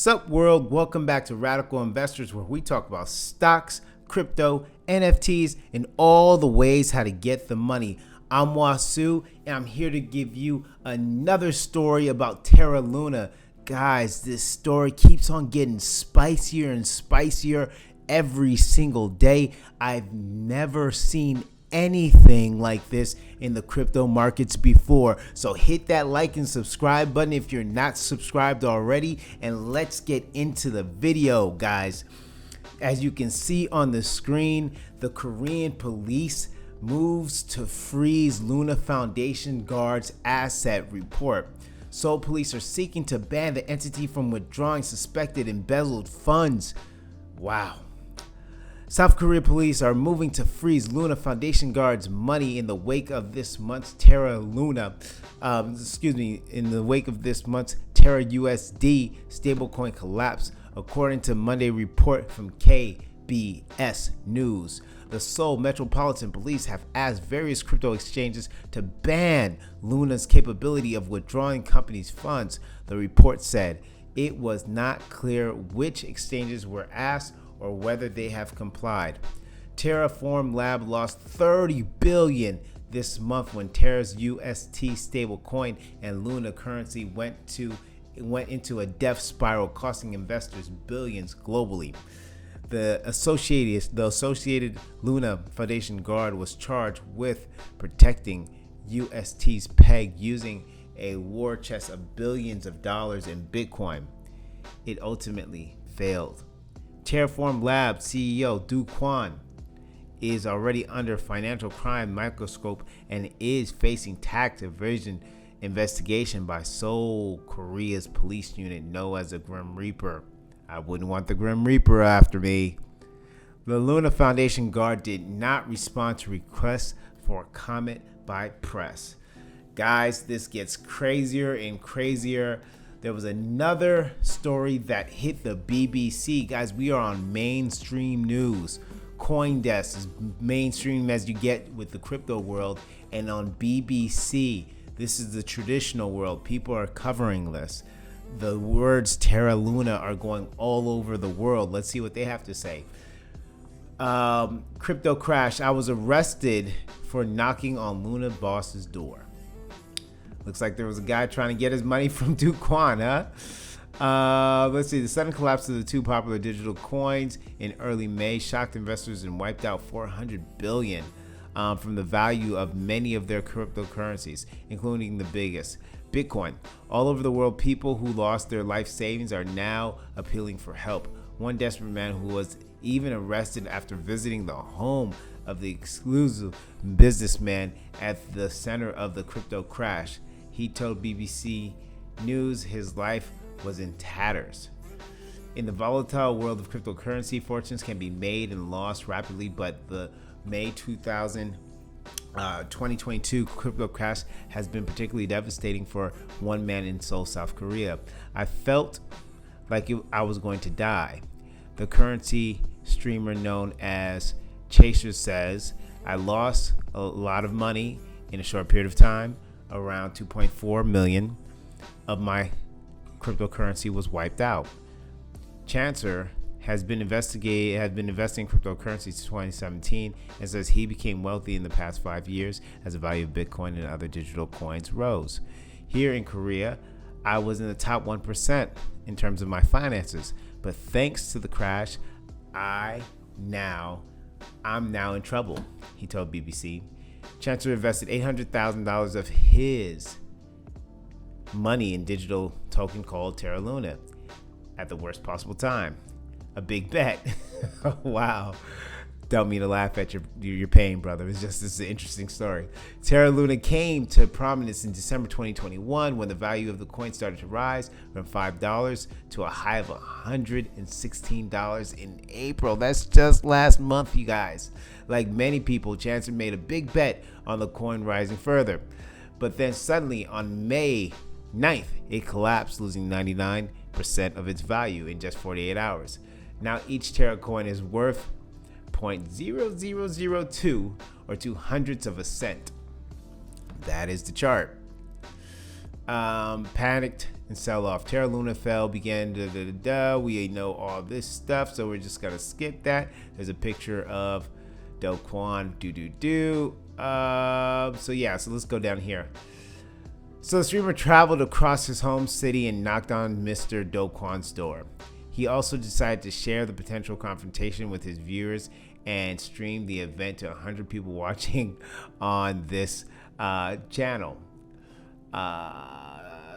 Sup world, welcome back to Radical Investors, where we talk about stocks, crypto, NFTs, and all the ways how to get the money. I'm Wasu, and I'm here to give you another story about Terra Luna. Guys, this story keeps on getting spicier and spicier every single day. I've never seen anything like this in the crypto markets before. So hit that like and subscribe button if you're not subscribed already, and let's get into the video, guys. As you can see on the screen, the Korean police moves to freeze Luna Foundation guards asset report. Seoul police are seeking to ban the entity from withdrawing suspected embezzled funds. Wow. South Korea police are moving to freeze Luna Foundation guards' money in the wake of this month's Terra USD stablecoin collapse, according to Monday report from KBS News. The Seoul Metropolitan Police have asked various crypto exchanges to ban Luna's capability of withdrawing companies' funds. The report said it was not clear which exchanges were asked or whether they have complied. Terraform Lab lost $30 billion this month when Terra's UST stablecoin and Luna currency went into a death spiral, costing investors billions globally. The associated Luna Foundation guard was charged with protecting UST's peg using a war chest of billions of dollars in Bitcoin. It ultimately failed. Terraform Lab CEO Do Kwon is already under financial crime microscope and is facing tax evasion investigation by Seoul, Korea's police unit known as the Grim Reaper. I wouldn't want the Grim Reaper after me. The Luna Foundation guard did not respond to requests for comment by press. Guys, this gets crazier and crazier. There was another story that hit the BBC. Guys, we are on mainstream news. CoinDesk is mainstream as you get with the crypto world. And on BBC, this is the traditional world. People are covering this. The words Terra Luna are going all over the world. Let's see what they have to say. Crypto crash. I was arrested for knocking on Luna boss's door. Looks like there was a guy trying to get his money from Do Kwon, huh? Let's see. The sudden collapse of the two popular digital coins in early May shocked investors and wiped out $400 billion from the value of many of their cryptocurrencies, including the biggest, Bitcoin. All over the world, people who lost their life savings are now appealing for help. One desperate man who was even arrested after visiting the home of the exclusive businessman at the center of the crypto crash. He told BBC News his life was in tatters. In the volatile world of cryptocurrency, fortunes can be made and lost rapidly, but the May 2022 crypto crash has been particularly devastating for one man in Seoul, South Korea. I felt like I was going to die. The currency streamer known as Chaser says, I lost a lot of money in a short period of time. Around 2.4 million of my cryptocurrency was wiped out. Chancer has been investing in cryptocurrency since 2017 and says he became wealthy in the past 5 years as the value of Bitcoin and other digital coins rose. Here in Korea, I was in the top 1% in terms of my finances, but thanks to the crash, I'm now in trouble, he told BBC. Chancellor invested $800,000 of his money in digital token called Terra Luna at the worst possible time. A big bet. Wow. Don't mean to laugh at your pain, brother. This is an interesting story. Terra Luna came to prominence in December 2021 when the value of the coin started to rise from $5 to a high of $116 in April. That's just last month, you guys. Like many people, Chancellor made a big bet on the coin rising further. But then suddenly on May 9th, it collapsed, losing 99% of its value in just 48 hours. Now each Terra coin is worth 0.0002 or 0.02 of a cent. That is the chart. Panicked and sell off. Terra Luna fell, began we know all this stuff, so we're just gonna skip that. There's a picture of Do Kwon. So let's go down here. So the streamer traveled across his home city and knocked on Mr. Do Kwon's door. He also decided to share the potential confrontation with his viewers and stream the event to 100 people watching on this channel.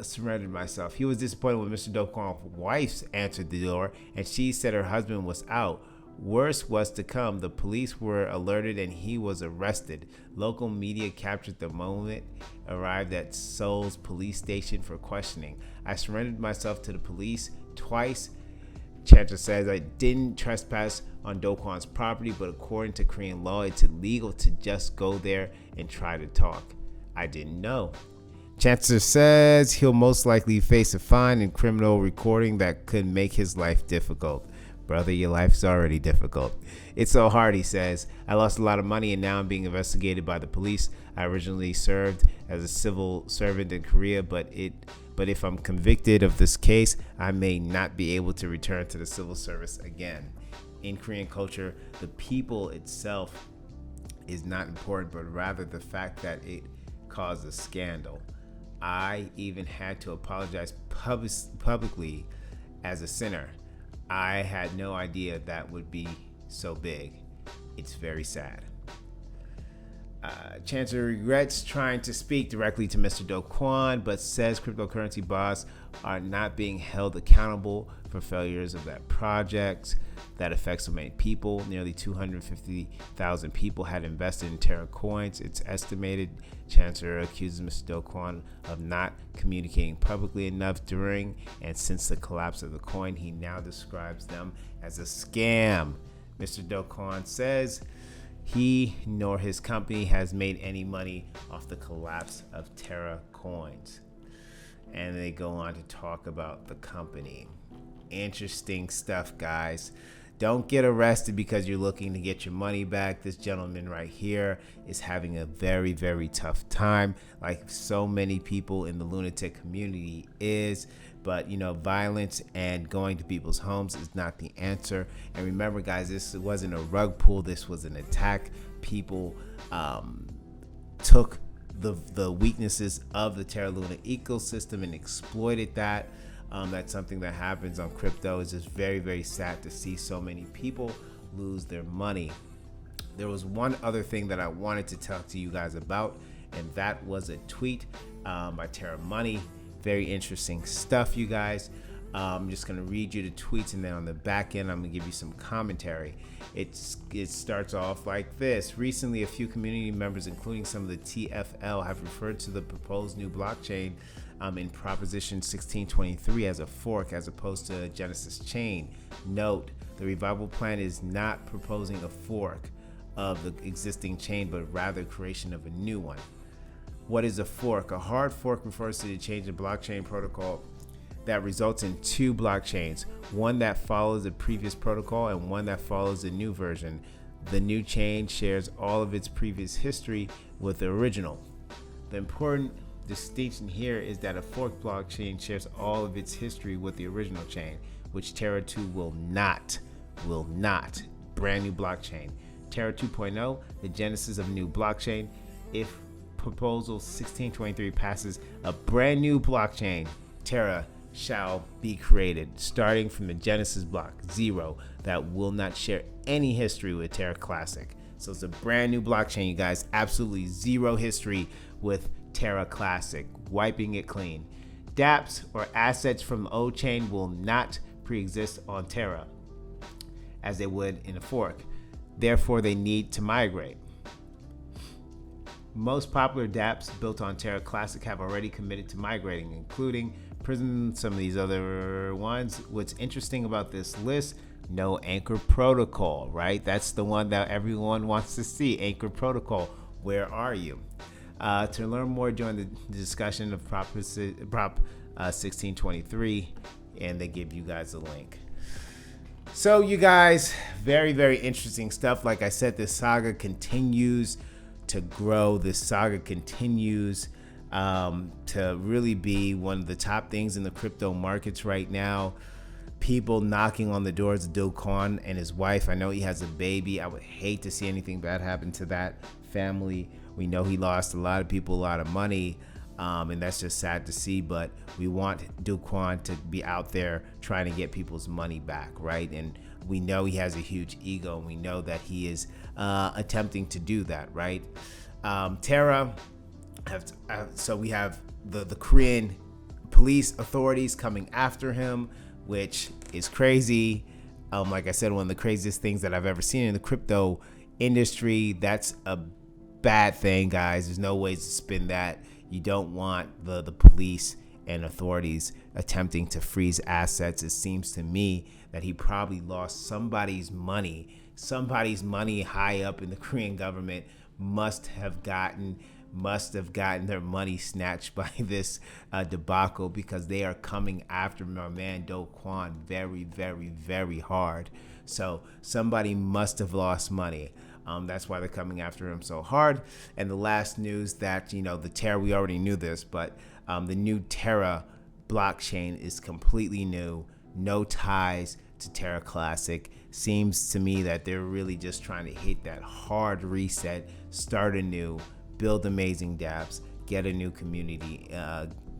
Surrendered myself. He was disappointed when Mr. Do Kwon's wife answered the door, and she said her husband was out. Worse was to come. The police were alerted and he was arrested. Local media captured the moment, arrived at Seoul's police station for questioning. I surrendered myself to the police twice. Chanter says, I didn't trespass on Do Kwon's property, but according to Korean law, it's illegal to just go there and try to talk. I didn't know. Chancer says he'll most likely face a fine and criminal recording that could make his life difficult. Brother, your life's already difficult. It's so hard, he says. I lost a lot of money and now I'm being investigated by the police. I originally served as a civil servant in Korea, but if I'm convicted of this case, I may not be able to return to the civil service again. In Korean culture, the people itself is not important, but rather the fact that it caused a scandal. I even had to apologize publicly as a sinner. I had no idea that would be so big. It's very sad. Chancellor regrets trying to speak directly to Mr. Do Kwon, but says cryptocurrency boss are not being held accountable for failures of that project that affects so many people. Nearly 250,000 people had invested in Terra coins. It's estimated. Chancellor accuses Mr. Do Kwon of not communicating publicly enough during and since the collapse of the coin. He now describes them as a scam. Mr. Do Kwon says he nor his company has made any money off the collapse of Terra coins. And they go on to talk about the company. Interesting stuff, guys. Don't get arrested because you're looking to get your money back. This gentleman right here is having a very, very tough time, like so many people in the lunatic community is. But, violence and going to people's homes is not the answer. And remember, guys, this wasn't a rug pull. This was an attack. People took the weaknesses of the Terra Luna ecosystem and exploited that. That's something that happens on crypto. It's just very, very sad to see so many people lose their money. There was one other thing that I wanted to talk to you guys about, and that was a tweet by Terra Money. Very interesting stuff, you guys. I'm just going to read you the tweets, and then on the back end, I'm going to give you some commentary. It starts off like this. Recently, a few community members, including some of the TFL, have referred to the proposed new blockchain in Proposition 1623 as a fork as opposed to a Genesis chain. Note, the revival plan is not proposing a fork of the existing chain, but rather creation of a new one. What is a fork? A hard fork refers to the change in blockchain protocol that results in two blockchains, one that follows the previous protocol and one that follows the new version. The new chain shares all of its previous history with the original. The important distinction here is that a fork blockchain shares all of its history with the original chain, which Terra 2 will not. Brand new blockchain. Terra 2.0, the genesis of new blockchain. If Proposal 1623 passes, a brand new blockchain, Terra, shall be created, starting from the Genesis block 0 that will not share any history with Terra Classic. So it's a brand new blockchain, you guys. Absolutely zero history with Terra Classic, wiping it clean. dApps or assets from the old chain will not pre-exist on Terra as they would in a fork. Therefore, they need to migrate. Most popular dApps built on Terra Classic have already committed to migrating, including Prism, some of these other ones. What's interesting about this list, no Anchor Protocol, right? That's the one that everyone wants to see, Anchor Protocol. Where are you? To learn more, join the discussion of Prop 1623, and they give you guys a link. So you guys, very, very interesting stuff. Like I said, this saga continues to grow. This saga continues to really be one of the top things in the crypto markets right now. People knocking on the doors of Do Kwon and his wife. I know he has a baby. I would hate to see anything bad happen to that family. We know he lost a lot of people a lot of money, and that's just sad to see. But we want Do Kwon to be out there trying to get people's money back, right? And we know he has a huge ego, and we know that he is attempting to do that, right? Terra, so we have the Korean police authorities coming after him, which is crazy. Like I said, one of the craziest things that I've ever seen in the crypto industry. That's a bad thing, guys. There's no ways to spin that. You don't want the police and authorities attempting to freeze assets. It seems to me that he probably lost somebody's money. Somebody's money high up in the Korean government must have gotten their money snatched by this debacle, because they are coming after my man Do Kwon very, very, very hard. So somebody must have lost money. That's why they're coming after him so hard. And the last news that, the Terra, we already knew this, but the new Terra blockchain is completely new. No ties to Terra Classic. Seems to me that they're really just trying to hit that hard reset, start anew, build amazing dApps, get a new community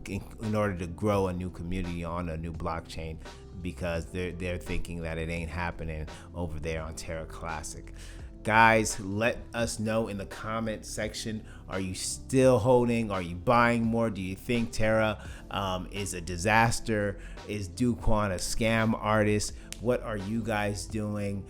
in order to grow a new community on a new blockchain, because they're thinking that it ain't happening over there on Terra Classic. Guys, let us know in the comment section. Are you still holding? Are you buying more? Do you think Terra is a disaster? Is Do Kwon a scam artist? What are you guys doing?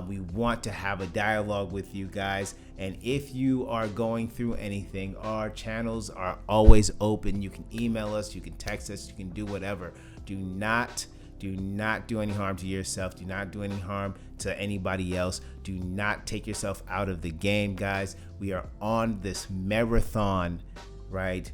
We want to have a dialogue with you guys. And if you are going through anything, our channels are always open. You can email us, you can text us, you can do whatever. Do not do any harm to yourself. Do not do any harm to anybody else. Do not take yourself out of the game, guys. We are on this marathon, right,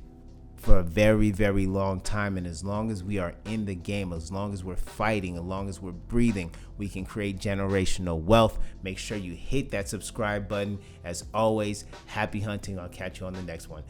for a very, very long time. And as long as we are in the game, as long as we're fighting, as long as we're breathing, we can create generational wealth. Make sure you hit that subscribe button. As always, happy hunting. I'll catch you on the next one.